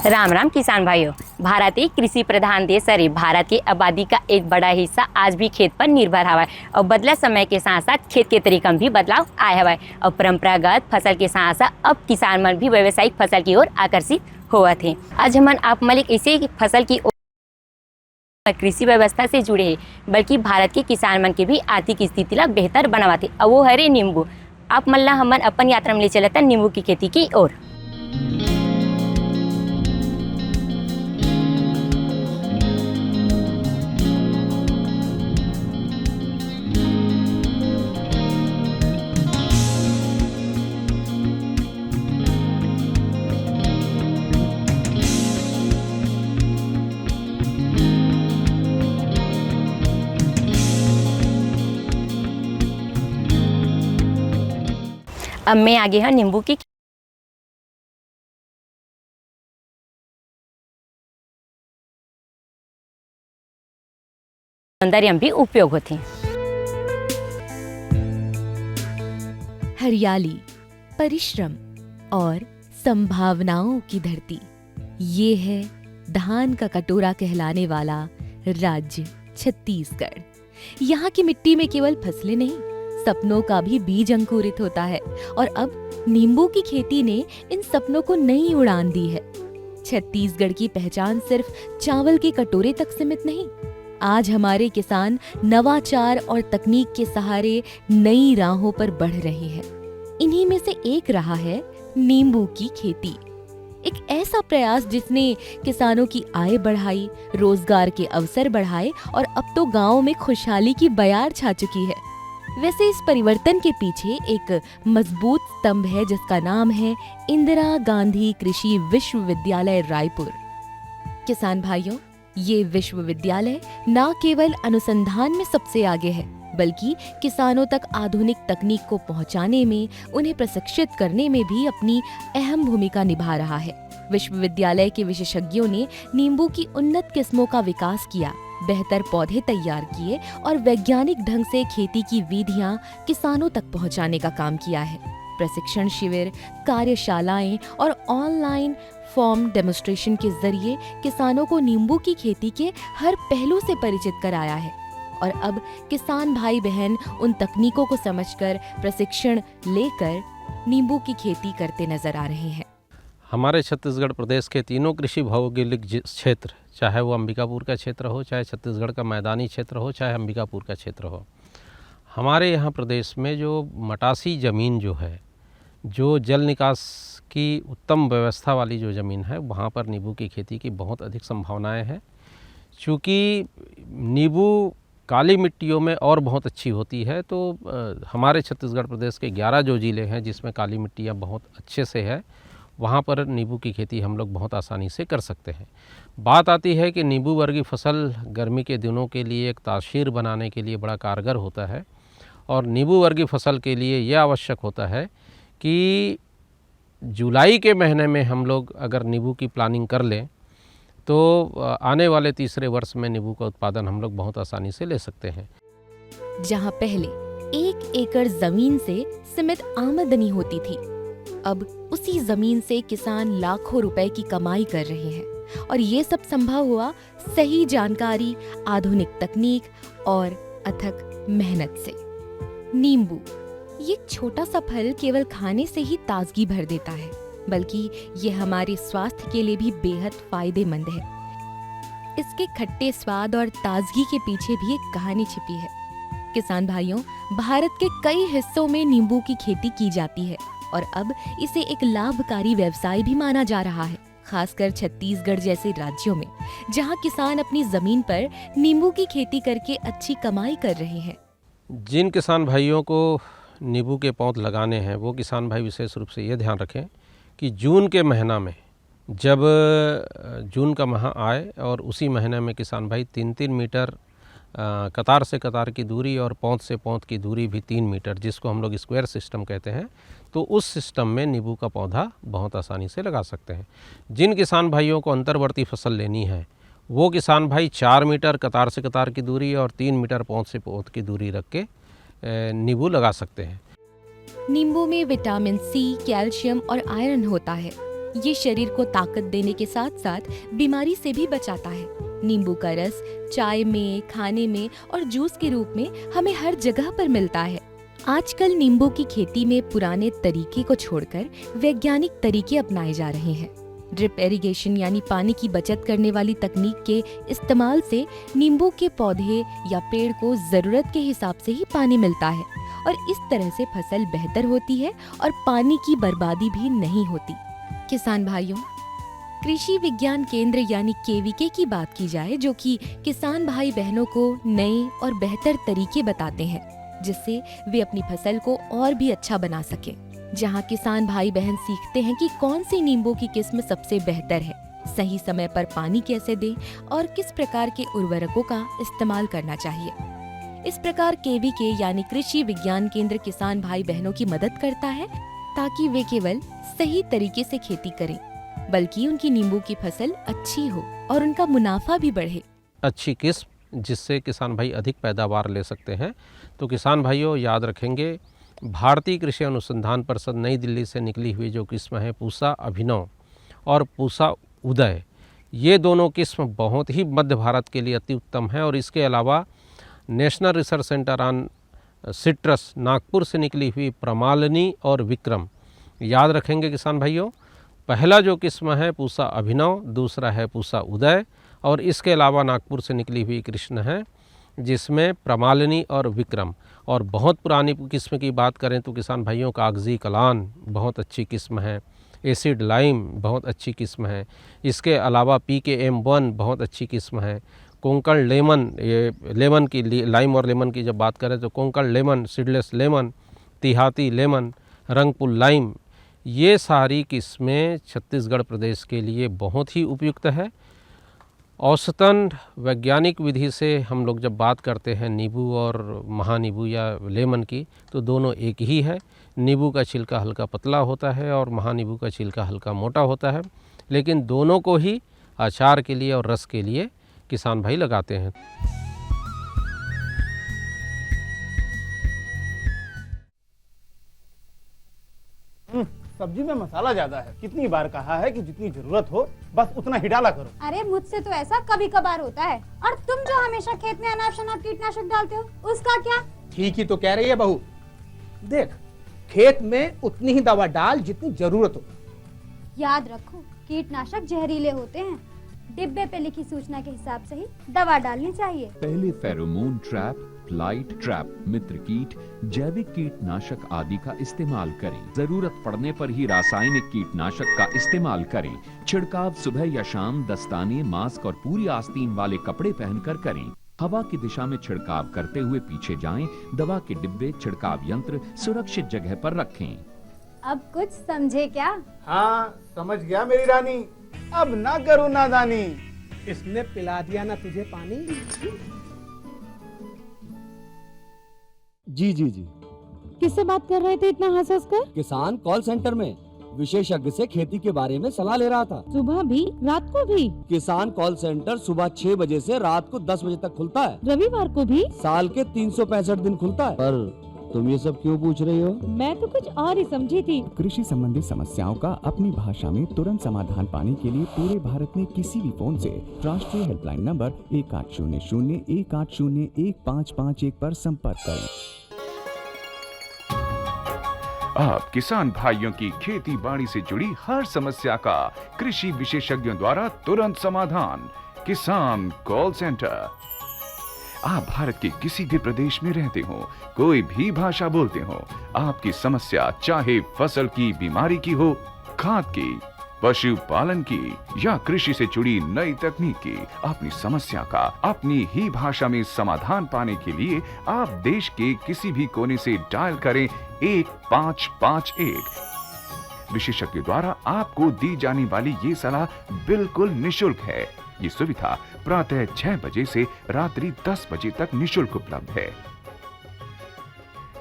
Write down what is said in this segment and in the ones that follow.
राम राम किसान भाइयों। भारत एक कृषि प्रधान देश है। भारत की आबादी का एक बड़ा हिस्सा आज भी खेत पर निर्भर हवा है और बदला समय के साथ साथ खेत के तरीका में भी बदलाव आया हुआ है और परंपरागत फसल के साथ साथ अब किसान मन भी व्यावसायिक फसल की ओर आकर्षित हुआ थे। आज हम आप मलिक इसी फसल की कृषि व्यवस्था से जुड़े हैं बल्कि भारत के किसान मन की भी आर्थिक स्थिति ला बेहतर बनावाथे और वो हरे नींबू। आप मन ला हमन अपन यात्रा में ले चलता नींबू की खेती की ओर। अब मैं आगे है नींबू की सौंदर्य भी उपयोग होते हैं। हरियाली, परिश्रम और संभावनाओं की धरती, ये है धान का कटोरा कहलाने वाला राज्य छत्तीसगढ़। यहाँ की मिट्टी में केवल फसलें नहीं, सपनों का भी बीज अंकुरित होता है और अब नींबू की खेती ने इन सपनों को नई उड़ान दी है। छत्तीसगढ़ की पहचान सिर्फ चावल के कटोरे तक सीमित नहीं, आज हमारे किसान नवाचार और तकनीक के सहारे नई राहों पर बढ़ रहे हैं। इन्हीं में से एक रहा है नींबू की खेती, एक ऐसा प्रयास जिसने किसानों की आय बढ़ाई, रोजगार के अवसर बढ़ाए और अब तो गांवों में खुशहाली की बयार छा चुकी है। वैसे इस परिवर्तन के पीछे एक मजबूत स्तंभ है जिसका नाम है इंदिरा गांधी कृषि विश्वविद्यालय रायपुर। किसान भाइयों, ये विश्वविद्यालय न केवल अनुसंधान में सबसे आगे है बल्कि किसानों तक आधुनिक तकनीक को पहुंचाने में, उन्हें प्रशिक्षित करने में भी अपनी अहम भूमिका निभा रहा है। विश्वविद्यालय के विशेषज्ञों ने नींबू की उन्नत किस्मों का विकास किया, बेहतर पौधे तैयार किए और वैज्ञानिक ढंग से खेती की विधियां किसानों तक पहुंचाने का काम किया है। प्रशिक्षण शिविर, कार्यशालाएं और ऑनलाइन फॉर्म डेमोन्स्ट्रेशन के जरिए किसानों को नींबू की खेती के हर पहलू से परिचित कराया है और अब किसान भाई बहन उन तकनीकों को समझकर प्रशिक्षण लेकर नींबू की खेती करते नजर आ रहे हैं। हमारे छत्तीसगढ़ प्रदेश के तीनों कृषि भौगोलिक क्षेत्र, चाहे वो अंबिकापुर का क्षेत्र हो, चाहे छत्तीसगढ़ का मैदानी क्षेत्र हो, चाहे अंबिकापुर का क्षेत्र हो, हमारे यहाँ प्रदेश में जो मटासी ज़मीन जो है, जो जल निकास की उत्तम व्यवस्था वाली जो ज़मीन है, वहाँ पर नींबू की खेती की बहुत अधिक संभावनाएं हैं। चूँकि नींबू काली मिट्टियों में और बहुत अच्छी होती है, तो हमारे छत्तीसगढ़ प्रदेश के 11 जो ज़िले हैं जिसमें काली मिट्टियाँ बहुत अच्छे से है, वहाँ पर नींबू की खेती हम लोग बहुत आसानी से कर सकते हैं। बात आती है कि नींबू वर्गीय फसल गर्मी के दिनों के लिए एक तासीर बनाने के लिए बड़ा कारगर होता है और नींबू वर्गीय फसल के लिए यह आवश्यक होता है कि जुलाई के महीने में हम लोग अगर नींबू की प्लानिंग कर लें तो आने वाले तीसरे वर्ष में नींबू का उत्पादन हम लोग बहुत आसानी से ले सकते हैं। जहाँ पहले 1 एकड़ जमीन से सीमित आमदनी होती थी, अब उसी जमीन से किसान लाखों रुपए की कमाई कर रहे हैं और ये सब संभव हुआ सही जानकारी, आधुनिक तकनीक और अथक मेहनत से। नींबू, ये छोटा सा फल केवल खाने से ही ताजगी भर देता है बल्कि ये हमारे स्वास्थ्य के लिए भी बेहद फायदेमंद है। इसके खट्टे स्वाद और ताजगी के पीछे भी एक कहानी छिपी है। किसान भाइयों, भारत के कई हिस्सों में नींबू की खेती की जाती है और अब इसे एक लाभकारी व्यवसाय भी माना जा रहा है, खासकर छत्तीसगढ़ जैसे राज्यों में जहां किसान अपनी जमीन पर नींबू की खेती करके अच्छी कमाई कर रहे हैं। जिन किसान भाइयों को नींबू के पौध लगाने हैं वो किसान भाई विशेष रूप से ये ध्यान रखें कि जून के महीना में, जब जून का माह आए और उसी महीने में किसान भाई 3-3 मीटर कतार से कतार की दूरी और पौध से पौध की दूरी भी 3 मीटर, जिसको हम लोग स्क्वायर सिस्टम कहते हैं, तो उस सिस्टम में नींबू का पौधा बहुत आसानी से लगा सकते हैं। जिन किसान भाइयों को अंतर्वर्ती फसल लेनी है वो किसान भाई 4 मीटर कतार से कतार की दूरी और 3 मीटर पौध से पौध की दूरी रख के नींबू लगा सकते हैं। नींबू में विटामिन सी, कैल्शियम और आयरन होता है। ये शरीर को ताकत देने के साथ साथ बीमारी से भी बचाता है। नींबू का रस चाय में, खाने में और जूस के रूप में हमें हर जगह पर मिलता है। आजकल नींबू की खेती में पुराने तरीके को छोड़कर वैज्ञानिक तरीके अपनाए जा रहे हैं। ड्रिप इरिगेशन यानी पानी की बचत करने वाली तकनीक के इस्तेमाल से नींबू के पौधे या पेड़ को जरूरत के हिसाब से ही पानी मिलता है और इस तरह से फसल बेहतर होती है और पानी की बर्बादी भी नहीं होती। किसान भाइयों, कृषि विज्ञान केंद्र यानी केवीके की बात की जाए, जो कि किसान भाई बहनों को नए और बेहतर तरीके बताते हैं जिससे वे अपनी फसल को और भी अच्छा बना सके। जहां किसान भाई बहन सीखते हैं कि कौन सी नींबू की किस्म सबसे बेहतर है, सही समय पर पानी कैसे दें और किस प्रकार के उर्वरकों का इस्तेमाल करना चाहिए। इस प्रकार केवीके यानी कृषि विज्ञान केंद्र किसान भाई बहनों की मदद करता है ताकि वे केवल सही तरीके से खेती करें, बल्कि उनकी नींबू की फसल अच्छी हो और उनका मुनाफा भी बढ़े। अच्छी किस्म जिससे किसान भाई अधिक पैदावार ले सकते हैं। तो किसान भाइयों याद रखेंगे, भारतीय कृषि अनुसंधान परिषद नई दिल्ली से निकली हुई जो किस्म है पूसा अभिनव और पूसा उदय, ये दोनों किस्म बहुत ही मध्य भारत के लिए अति उत्तम है। और इसके अलावा national research centre on citrus Nagpur से निकली हुई प्रमालिनी और विक्रम, याद रखेंगे किसान भाइयों। पहला जो किस्म है पूसा अभिनव, दूसरा है पूसा उदय और इसके अलावा नागपुर से निकली हुई कृष्ण है जिसमें प्रमालिनी और विक्रम। और बहुत पुरानी किस्म की बात करें तो किसान भाइयों कागजी कलान बहुत अच्छी किस्म है, एसिड लाइम बहुत अच्छी किस्म है, इसके अलावा PKM1 बहुत अच्छी किस्म है, कोंकण लेमन, ये लेमन की लाइम और लेमन की जब बात करें तो कोंकण लेमन, सीडलेस लेमन, तिहाती लेमन, रंगपुर लाइम, ये सारी किस्में छत्तीसगढ़ प्रदेश के लिए बहुत ही उपयुक्त है। औसतन वैज्ञानिक विधि से हम लोग जब बात करते हैं नींबू और महानींबू या लेमन की, तो दोनों एक ही है। नींबू का छिलका हल्का पतला होता है और महानींबू का छिलका हल्का मोटा होता है, लेकिन दोनों को ही अचार के लिए और रस के लिए किसान भाई लगाते हैं। सब्जी में मसाला ज्यादा है। कितनी बार कहा है कि जितनी जरूरत हो बस उतना ही डाला करो। अरे मुझसे तो ऐसा कभी कभार होता है। और तुम जो हमेशा खेत में अनाप शनाप कीटनाशक डालते हो, उसका क्या? ठीक ही तो कह रही है बहू। देख, खेत में उतनी ही दवा डाल जितनी जरूरत हो। याद रखो, कीटनाशक जहरीले होते हैं। डिब्बे पे लिखी सूचना के हिसाब से ही दवा डालनी चाहिए। पहले फेरोमोन ट्रैप, फ्लाइट ट्रैप, मित्र कीट, जैविक कीटनाशक आदि का इस्तेमाल करें। जरूरत पड़ने पर ही रासायनिक कीटनाशक का इस्तेमाल करें। छिड़काव सुबह या शाम दस्ताने, मास्क और पूरी आस्तीन वाले कपड़े पहनकर करें। हवा की दिशा में छिड़काव करते हुए पीछे जाएं। दवा के डिब्बे, छिड़काव यंत्र सुरक्षित जगह पर रखें। अब कुछ समझे क्या? हाँ समझ गया मेरी रानी, अब ना करो नादानी। इसने पिला दिया ना तुझे पानी। जी जी जी, किससे बात कर रहे थे इतना हंस हंस कर? किसान कॉल सेंटर में विशेषज्ञ से खेती के बारे में सलाह ले रहा था। सुबह भी रात को भी? किसान कॉल सेंटर सुबह 6 बजे से रात को 10 बजे तक खुलता है। रविवार को भी? साल के 365 दिन खुलता है। पर तुम ये सब क्यों पूछ रही हो? मैं तो कुछ और ही समझी थी। कृषि संबंधी समस्याओं का अपनी भाषा में तुरंत समाधान पाने के लिए पूरे भारत में किसी भी फोन से राष्ट्रीय हेल्पलाइन नंबर 1800-180-1551 पर संपर्क करें। आप किसान भाइयों की खेती बाड़ी से जुड़ी हर समस्या का कृषि विशेषज्ञों द्वारा तुरंत समाधान। किसान कॉल सेंटर। आप भारत के किसी भी प्रदेश में रहते हो, कोई भी भाषा बोलते हो, आपकी समस्या चाहे फसल की बीमारी की हो, खाद की, पशुपालन की या कृषि से जुड़ी नई तकनीक की, अपनी समस्या का अपनी ही भाषा में समाधान पाने के लिए आप देश के किसी भी कोने से डायल करें 1551। विशेषज्ञ द्वारा आपको दी जाने वाली ये सलाह बिल्कुल निशुल्क है। ये सुविधा प्रातः 6 बजे से रात्रि 10 बजे तक निशुल्क उपलब्ध है।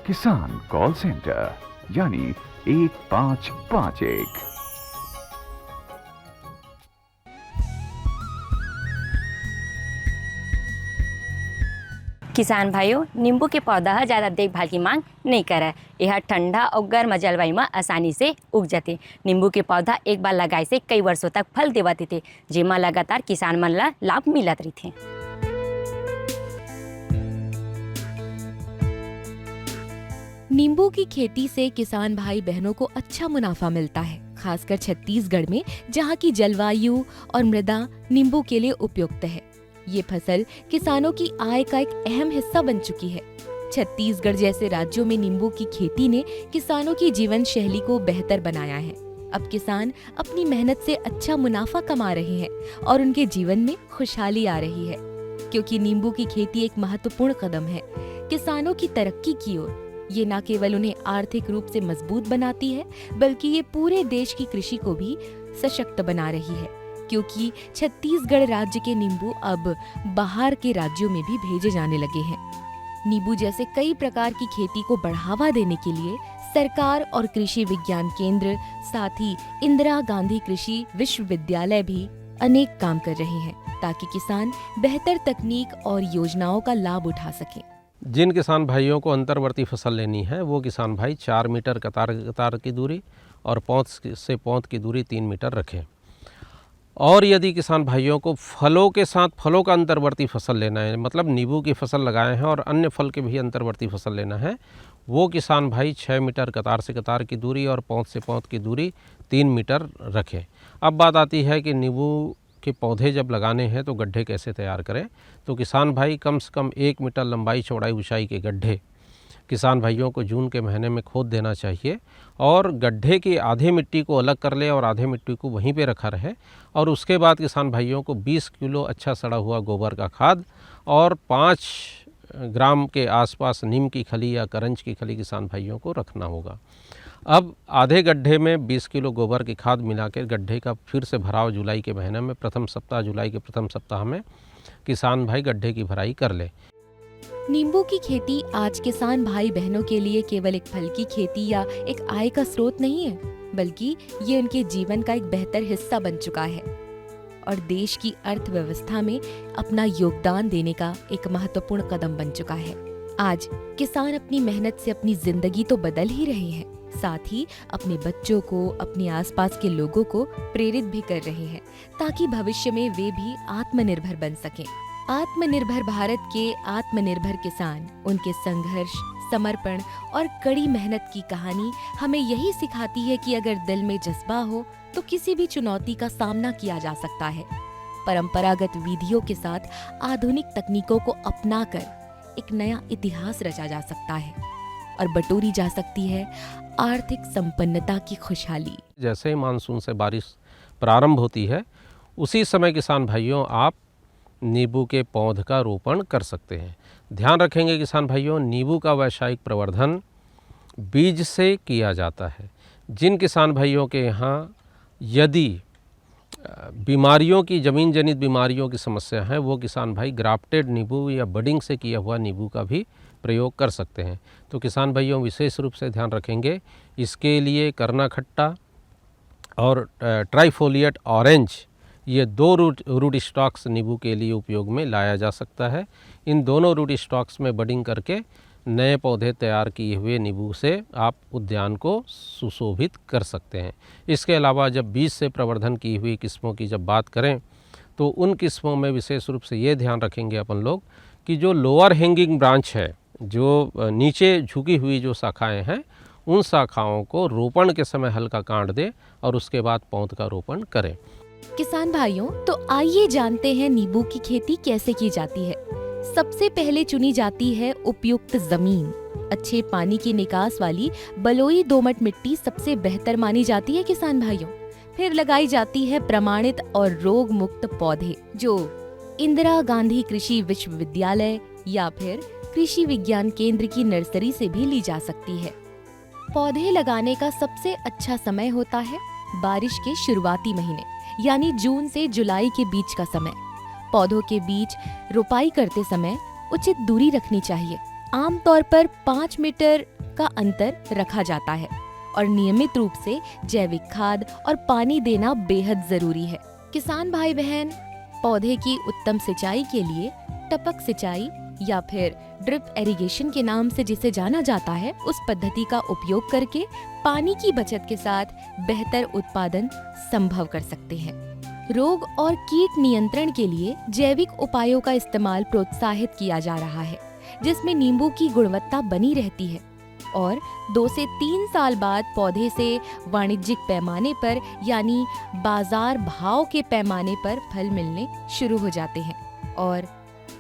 किसान कॉल सेंटर यानी 1551। किसान भाइयों, नींबू के पौधा ज़्यादा देखभाल की मांग नहीं करे। यह ठंडा और गर्म जलवायु में आसानी से उग जाते। नींबू के पौधा एक बार लगाए से कई वर्षों तक फल देवते थे, जेमा लगातार किसान मन ला लाभ मिलत रही थे। नींबू की खेती से किसान भाई बहनों को अच्छा मुनाफा मिलता है, खासकर छत्तीसगढ़ में, जहाँ की जलवायु और मृदा नींबू के लिए उपयुक्त है। ये फसल किसानों की आय का एक अहम हिस्सा बन चुकी है। छत्तीसगढ़ जैसे राज्यों में नींबू की खेती ने किसानों की जीवन शैली को बेहतर बनाया है। अब किसान अपनी मेहनत से अच्छा मुनाफा कमा रहे हैं और उनके जीवन में खुशहाली आ रही है, क्योंकि नींबू की खेती एक महत्वपूर्ण कदम है किसानों की तरक्की की ओर। ये न केवल उन्हें आर्थिक रूप से मजबूत बनाती है, बल्कि ये पूरे देश की कृषि को भी सशक्त बना रही है, क्योंकि छत्तीसगढ़ राज्य के नींबू अब बाहर के राज्यों में भी भेजे जाने लगे हैं। नींबू जैसे कई प्रकार की खेती को बढ़ावा देने के लिए सरकार और कृषि विज्ञान केंद्र, साथ ही इंदिरा गांधी कृषि विश्वविद्यालय भी अनेक काम कर रहे हैं, ताकि किसान बेहतर तकनीक और योजनाओं का लाभ उठा सकें। जिन किसान भाइयों को अंतर्वर्ती फसल लेनी है, वो किसान भाई 4 मीटर कतार की दूरी और पौध से पौध की दूरी 3 मीटर रखें। और यदि किसान भाइयों को फलों के साथ फलों का अंतर्वर्ती फसल लेना है, मतलब नींबू की फसल लगाए हैं और अन्य फल के भी अंतर्वर्ती फसल लेना है, वो किसान भाई 6 मीटर कतार से कतार की दूरी और पौध से पौध की दूरी 3 मीटर रखें। अब बात आती है कि नींबू के पौधे जब लगाने हैं तो गड्ढे कैसे तैयार करें। तो किसान भाई कम से कम 1 मीटर लंबाई चौड़ाई ऊंचाई के गड्ढे किसान भाइयों को जून के महीने में खोद देना चाहिए, और गड्ढे की आधे मिट्टी को अलग कर ले और आधे मिट्टी को वहीं पे रखा रहे। और उसके बाद किसान भाइयों को 20 किलो अच्छा सड़ा हुआ गोबर का खाद और 5 ग्राम के आसपास नीम की खली या करंज की खली किसान भाइयों को रखना होगा। अब आधे गड्ढे में 20 किलो गोबर की खाद मिलाकर गड्ढे का फिर से भराव जुलाई के महीने में जुलाई के प्रथम सप्ताह में किसान भाई गड्ढे की भराई कर ले। नींबू की खेती आज किसान भाई बहनों के लिए केवल एक फल की खेती या एक आय का स्रोत नहीं है, बल्कि ये उनके जीवन का एक बेहतर हिस्सा बन चुका है और देश की अर्थव्यवस्था में अपना योगदान देने का एक महत्वपूर्ण कदम बन चुका है। आज किसान अपनी मेहनत से अपनी जिंदगी तो बदल ही रहे हैं, साथ ही अपने बच्चों को, अपने आसपास के लोगों को प्रेरित भी कर रहे हैं, ताकि भविष्य में वे भी आत्मनिर्भर बन सकें। आत्मनिर्भर भारत के आत्मनिर्भर किसान, उनके संघर्ष, समर्पण और कड़ी मेहनत की कहानी हमें यही सिखाती है कि अगर दिल में जज्बा हो तो किसी भी चुनौती का सामना किया जा सकता है। परंपरागत विधियों के साथ आधुनिक तकनीकों को अपनाकर एक नया इतिहास रचा जा सकता है और बटोरी जा सकती है आर्थिक संपन्नता की खुशहाली। जैसे ही मानसून से बारिश प्रारंभ होती है, उसी समय किसान भाइयों आप नींबू के पौध का रोपण कर सकते हैं। ध्यान रखेंगे किसान भाइयों, नींबू का वैश्विक प्रवर्धन बीज से किया जाता है। जिन किसान भाइयों के यहाँ यदि बीमारियों की, जमीन जनित बीमारियों की समस्या है, वो किसान भाई ग्राफ्टेड नींबू या बडिंग से किया हुआ नींबू का भी प्रयोग कर सकते हैं। तो किसान भाइयों विशेष रूप से ध्यान रखेंगे, इसके लिए करना खट्टा और ट्राइफोलिएट ऑरेंज, ये 2 रूट स्टॉक्स नींबू के लिए उपयोग में लाया जा सकता है। इन दोनों रूट स्टॉक्स में बडिंग करके नए पौधे तैयार किए हुए नींबू से आप उद्यान को सुशोभित कर सकते हैं। इसके अलावा जब बीज से प्रवर्धन की हुई किस्मों की जब बात करें, तो उन किस्मों में विशेष रूप से ये ध्यान रखेंगे अपन लोग कि जो लोअर हैंगिंग ब्रांच है, जो नीचे झुकी हुई जो शाखाएँ हैं, उन शाखाओं को रोपण के समय हल्का काट दें और उसके बाद पौध का रोपण करें। किसान भाइयों, तो आइए जानते हैं नींबू की खेती कैसे की जाती है। सबसे पहले चुनी जाती है उपयुक्त जमीन। अच्छे पानी की निकास वाली बलुई दोमट मिट्टी सबसे बेहतर मानी जाती है किसान भाइयों। फिर लगाई जाती है प्रमाणित और रोग मुक्त पौधे, जो इंदिरा गांधी कृषि विश्वविद्यालय या फिर कृषि विज्ञान केंद्र की नर्सरी से भी ली जा सकती है। पौधे लगाने का सबसे अच्छा समय होता है बारिश के शुरुआती महीने, यानी जून से जुलाई के बीच का समय। पौधों के बीच रोपाई करते समय उचित दूरी रखनी चाहिए। आमतौर पर 5 मीटर का अंतर रखा जाता है और नियमित रूप से जैविक खाद और पानी देना बेहद जरूरी है। किसान भाई बहन पौधे की उत्तम सिंचाई के लिए टपक सिंचाई या फिर ड्रिप इरिगेशन के नाम से जिसे जाना जाता है, उस पद्धति का उपयोग करके पानी की बचत के साथ बेहतर उत्पादन संभव कर सकते हैं। रोग और कीट नियंत्रण के लिए जैविक उपायों का इस्तेमाल प्रोत्साहित किया जा रहा है, जिसमें नींबू की गुणवत्ता बनी रहती है और 2 से 3 साल बाद पौधे से वाणिज्यिक पैमाने पर यानी बाजार भाव के पैमाने पर फल मिलने शुरू हो जाते हैं और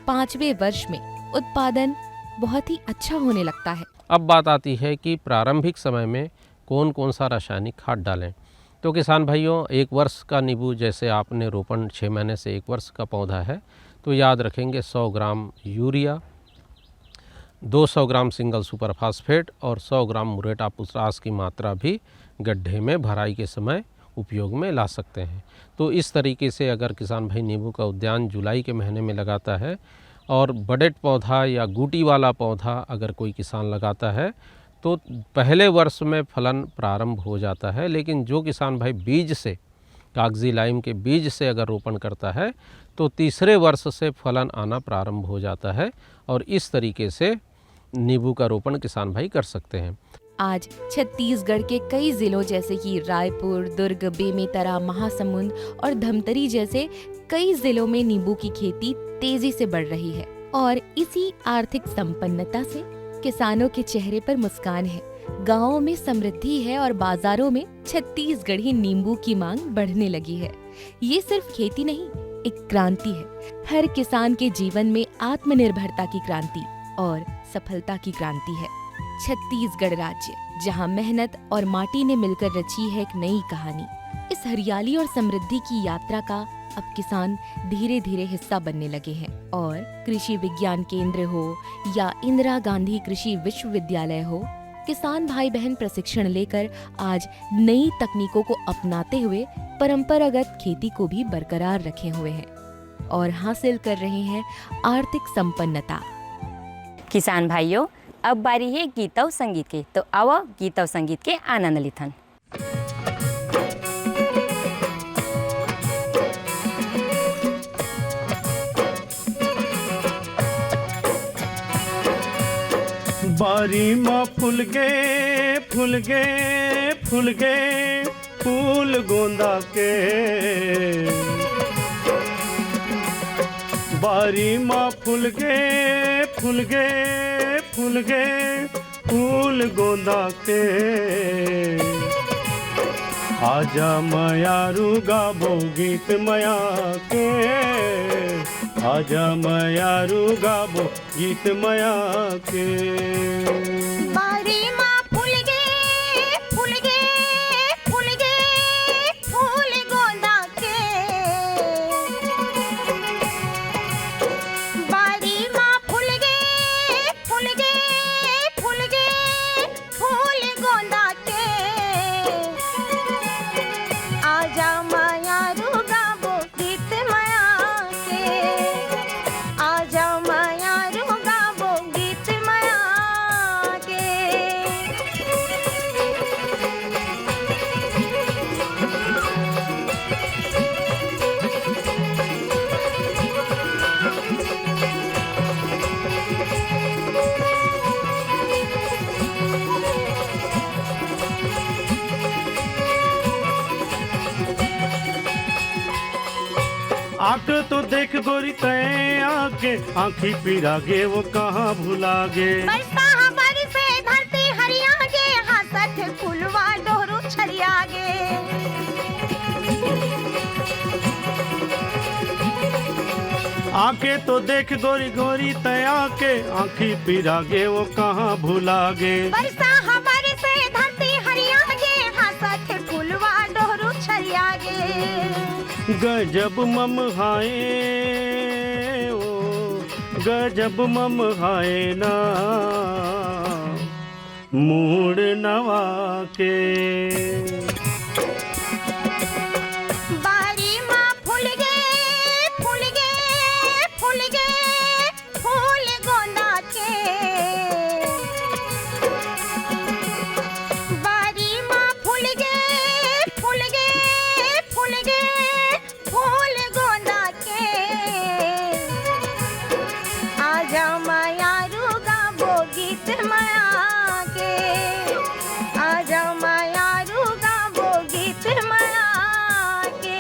5वें वर्ष में उत्पादन बहुत ही अच्छा होने लगता है। अब बात आती है कि प्रारंभिक समय में कौन कौन सा रासायनिक खाद डालें। तो किसान भाइयों, 1 वर्ष का नींबू जैसे आपने रोपण 6 महीने से 1 वर्ष का पौधा है, तो याद रखेंगे 100 ग्राम यूरिया, 200 ग्राम सिंगल सुपर फास्फेट और 100 ग्राम मुरेट आप पोटाश की मात्रा भी गड्ढे में भराई के समय उपयोग में ला सकते हैं। तो इस तरीके से अगर किसान भाई नींबू का उद्यान जुलाई के महीने में लगाता है और बडेट पौधा या गूटी वाला पौधा अगर कोई किसान लगाता है तो पहले वर्ष में फलन प्रारंभ हो जाता है। लेकिन जो किसान भाई बीज से, कागजी लाइम के बीज से अगर रोपण करता है तो तीसरे वर्ष से फलन आना प्रारंभ हो जाता है और इस तरीके से नींबू का रोपण किसान भाई कर सकते हैं। आज छत्तीसगढ़ के कई जिलों जैसे कि रायपुर, दुर्ग, बेमेतरा, महासमुंद और धमतरी जैसे कई जिलों में नींबू की खेती तेजी से बढ़ रही है और इसी आर्थिक संपन्नता से किसानों के चेहरे पर मुस्कान है। गांवों में समृद्धि है और बाजारों में छत्तीसगढ़ी नींबू की मांग बढ़ने लगी है। ये सिर्फ खेती नहीं, एक क्रांति है। हर किसान के जीवन में आत्मनिर्भरता की क्रांति और सफलता की क्रांति है। छत्तीसगढ़ राज्य, जहां मेहनत और माटी ने मिलकर रची है एक नई कहानी। इस हरियाली और समृद्धि की यात्रा का अब किसान धीरे धीरे हिस्सा बनने लगे हैं और कृषि विज्ञान केंद्र हो या इंदिरा गांधी कृषि विश्वविद्यालय हो, किसान भाई बहन प्रशिक्षण लेकर आज नई तकनीकों को अपनाते हुए परंपरागत खेती को भी बरकरार रखे हुए हैं और हासिल कर रहे हैं आर्थिक संपन्नता। किसान भाइयों, अब बारी है गीत और संगीत के, तो आओ गीत और संगीत के आनंद लिथन। बारी माँ फूल गे फूल गे फूल गे फूल गोंदा के, बारी माँ फूल गे फूल गे फूल गे फूल गोंदा के, आजा मयारू गाबो गीत मया के, आजा मयारू गाबो गीत मया के। बारी माँ फूल गे फूल गे फूल गे फूल गोंदा के, बारी माँ फूल गे फूल गे फूल गे फूल गोंदा के, आजा मयारू गाबो गीत मया के, आजा मयारू गाबो गीत मया के। आंख तो देख गोरी तय आके, आंखी पिरागे वो कहाँ भुलागे। बरसा हमारी से धरती हरियागे, हाथत फुलवा डोरू छरियागे। आके तो देख गोरी गोरी तय आके, आंखी पिरागे वो कहाँ भुलागे। बरसा हमारी से धरती हरियागे, हाथत फुलवा डोरू छरियागे। गजब मम हाय ओ गजब मम हाय ना मूड नवा के। बारी माँ फूल गे फूल गे फूल गे फूल गोंदा के, बारी माँ फूल गे फूल गे फूल गे फूल गोंदा के, आजा गीत माया के आजा माया रू गावो गीत माया के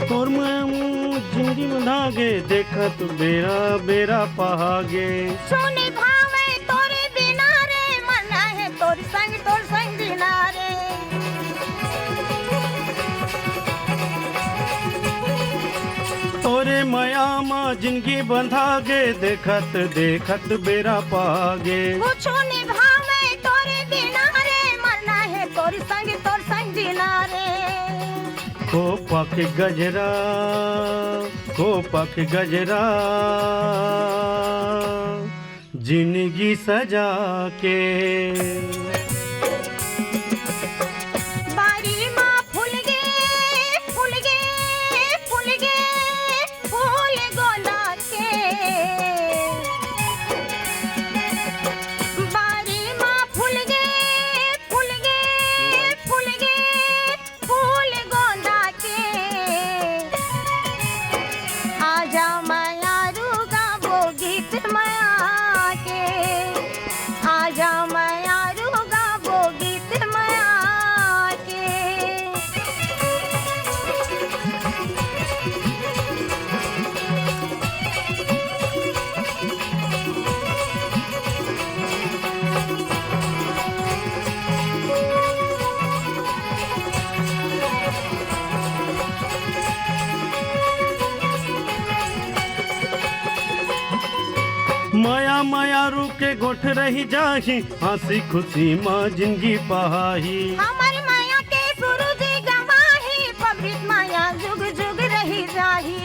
तोर मैं जिंदगी में धागे देखत बेरा बेरा पहागे सोने भावे तोरे बिना रे मना है तोर संग दिना रे तोरे माया माँ जिंदगी बंधागे देखत देखत बेरा पागे कुछो निभावे तोरे बिना रे मरना है तोर संग दिना रे को पख गजरा जिंदगी सजा के बारी माँ फूल गे फूल गे फूल गे फूल गोंदा के बारी माँ फूल गे फूल गे फूल गे फूल गोंदा के आजा माया रू गावो गीत माया के आजा माया रू गावो गीत माया के माया माया रू के गोठ रही जाही हंसी खुशी माँ जिंदगी पहाही हमार माया के सूरज गवाही पवित्र माया जुग जुग रही जाही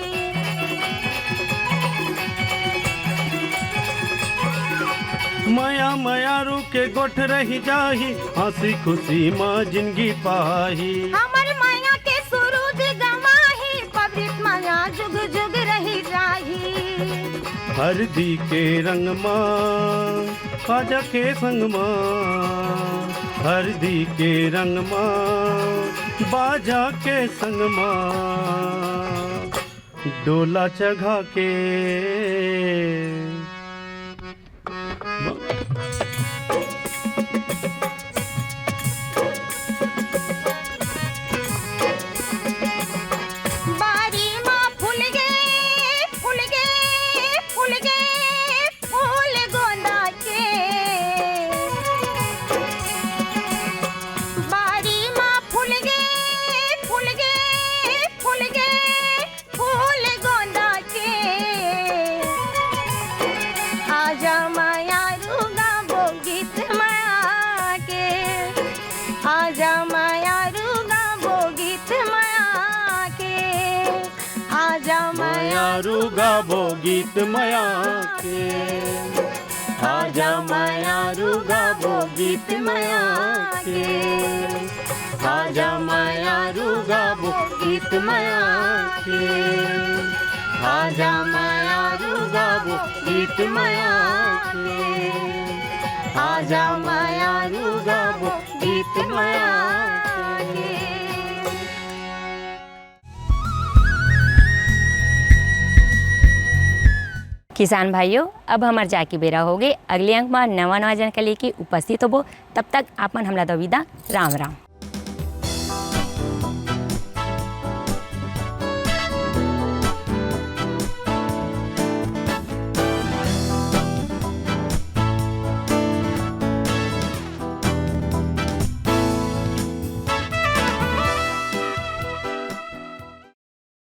माया माया रू के गोठ रही जाही हंसी खुशी माँ जिंदगी पहाही हमार माया के सूरज गवाही पवित्र माया जुग जुग रही जाही हरदी के रंग माँ खाजा के संग माँ हरदी के रंग माँ बाजा के संग माँ डोला चढ़ा के बारी माँ फूल गे फूल गे फूल गे फूल गोंदा के बारी माँ फूल गे फूल गे फूल गे फूल गोंदा के आजा माया रू गावो गीत माया के आजा माया रू गावो गीत माया के आजा माया रू गावो गीत माया के आजा माया रू गावो गीत माया के आजा माया रू गावो गीत माया के आजा माया रू गावो गीत माया के आजा माया रू गावो गीत माया के किसान भाइयों, अब हमार जाके बेरा हो गए। अगले अंक में नवा नवा जानकारी लेके उपस्थित होबो। तब तक आपन हमला दो विदा। राम राम।